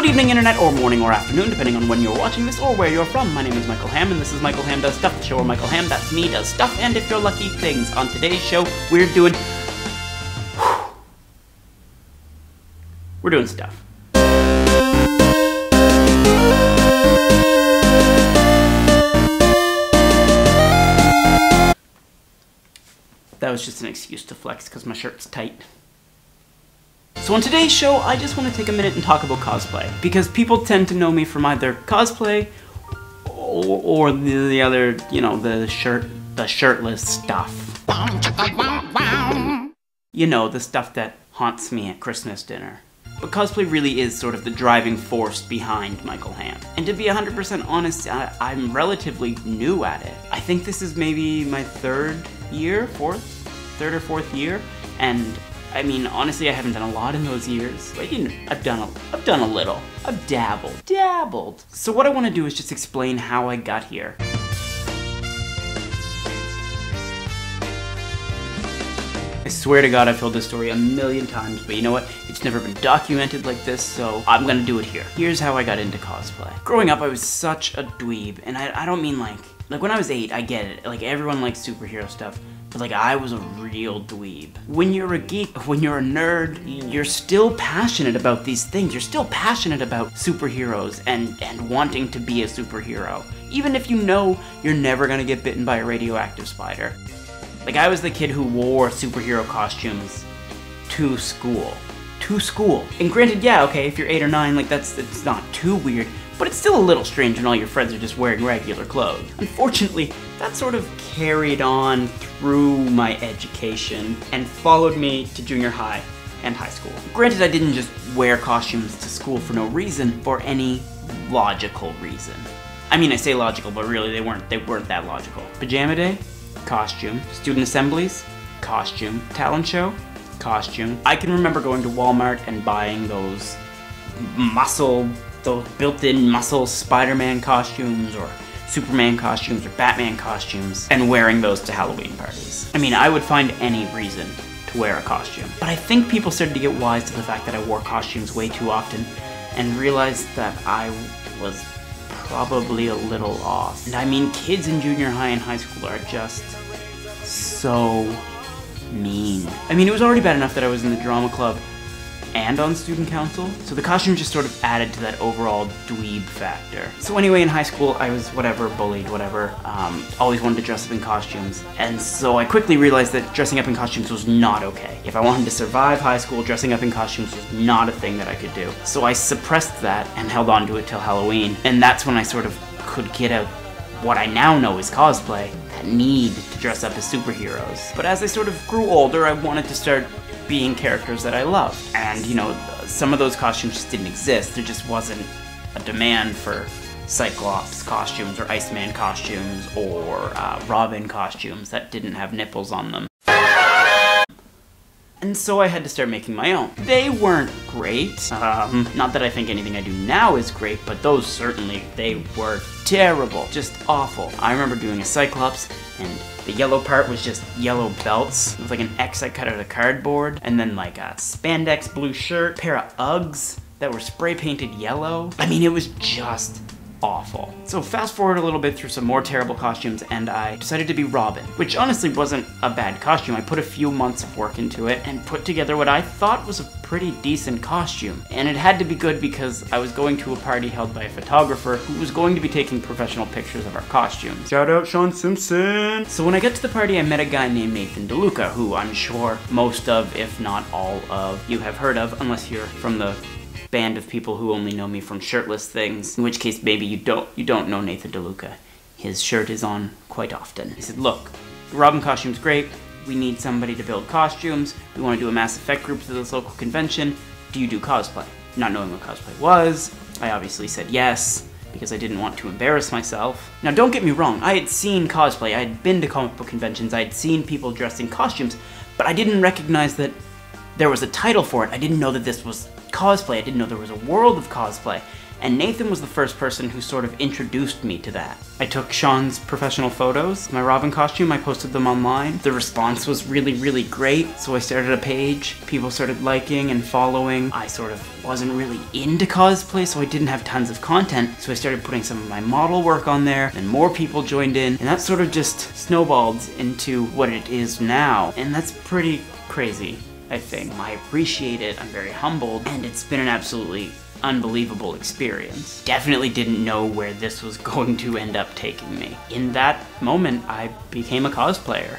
Good evening, internet, or morning, or afternoon, depending on when you're watching this or where you're from. My name is Michael Hamm, and this is Michael Hamm Does Stuff, the show where Michael Hamm, that's me, does stuff, and if you're lucky, things. On today's show, we're doing stuff. That was just an excuse to flex because my shirt's tight. So on today's show, I just want to take a minute and talk about cosplay, because people tend to know me from either cosplay or the other, you know, the shirtless stuff. You know, the stuff that haunts me at Christmas dinner. But cosplay really is sort of the driving force behind Michael Hamm. And to be 100% honest, I'm relatively new at it. I think this is maybe my third or fourth year, and I mean, honestly, I haven't done a lot in those years. But, you know, I've done a little. I've dabbled. So what I want to do is just explain how I got here. I swear to God, I've told this story a million times, but you know what? It's never been documented like this, so I'm gonna do it here. Here's how I got into cosplay. Growing up, I was such a dweeb, and I don't mean like when I was 8, I get it. Like, everyone likes superhero stuff. But like, I was a real dweeb. When you're a geek, when you're a nerd, you're still passionate about these things. You're still passionate about superheroes and wanting to be a superhero. Even if you know you're never gonna get bitten by a radioactive spider. Like, I was the kid who wore superhero costumes to school. And granted, yeah, okay, if you're 8 or 9, like, it's not too weird, but it's still a little strange when all your friends are just wearing regular clothes. Unfortunately, that sort of carried on through my education and followed me to junior high and high school. Granted, I didn't just wear costumes to school for no reason, for any logical reason. I mean, I say logical, but really they weren't that logical. Pajama day? Costume. Student assemblies? Costume. Talent show? Costume. I can remember going to Walmart and buying those built-in muscle Spider-Man costumes, or Superman costumes, or Batman costumes, and wearing those to Halloween parties. I mean, I would find any reason to wear a costume. But I think people started to get wise to the fact that I wore costumes way too often, and realized that I was probably a little off. And I mean, kids in junior high and high school are just so mean. I mean, it was already bad enough that I was in the drama club and on student council, so the costume just sort of added to that overall dweeb factor. So anyway, in high school, I was bullied, always wanted to dress up in costumes, and so I quickly realized that dressing up in costumes was not okay. If I wanted to survive high school, dressing up in costumes was not a thing that I could do. So I suppressed that and held on to it till Halloween, and that's when I sort of could get out what I now know is cosplay, that need to dress up as superheroes. But as I sort of grew older, I wanted to start being characters that I loved. And, you know, some of those costumes just didn't exist. There just wasn't a demand for Cyclops costumes, or Iceman costumes, or Robin costumes that didn't have nipples on them. And so I had to start making my own. They weren't great. Not that I think anything I do now is great, but those certainly, they were terrible. Just awful. I remember doing a Cyclops, and the yellow part was just yellow belts. It was like an X I cut out of cardboard, and then like a spandex blue shirt, pair of Uggs that were spray painted yellow. I mean, it was just awful. So fast forward a little bit through some more terrible costumes, and I decided to be Robin, which honestly wasn't a bad costume. I put a few months of work into it and put together what I thought was a pretty decent costume. And it had to be good because I was going to a party held by a photographer who was going to be taking professional pictures of our costumes. Shout out Sean Simpson! So when I got to the party, I met a guy named Nathan DeLuca, who I'm sure most of, if not all of, you have heard of, unless you're from the band of people who only know me from shirtless things, in which case maybe you don't know Nathan DeLuca. His shirt is on quite often. He said, look, the Robin costume's great, we need somebody to build costumes, we want to do a Mass Effect group to this local convention, do you do cosplay? Not knowing what cosplay was, I obviously said yes, because I didn't want to embarrass myself. Now don't get me wrong, I had seen cosplay, I had been to comic book conventions, I had seen people dressed in costumes, but I didn't recognize that there was a title for it. I didn't know that this was cosplay. I didn't know there was a world of cosplay. And Nathan was the first person who sort of introduced me to that. I took Sean's professional photos, my Robin costume, I posted them online. The response was really, really great, so I started a page. People started liking and following. I sort of wasn't really into cosplay, so I didn't have tons of content, so I started putting some of my model work on there, and more people joined in, and that sort of just snowballed into what it is now. And that's pretty crazy, I think. I appreciate it, I'm very humbled, and it's been an absolutely unbelievable experience. Definitely didn't know where this was going to end up taking me. In that moment, I became a cosplayer.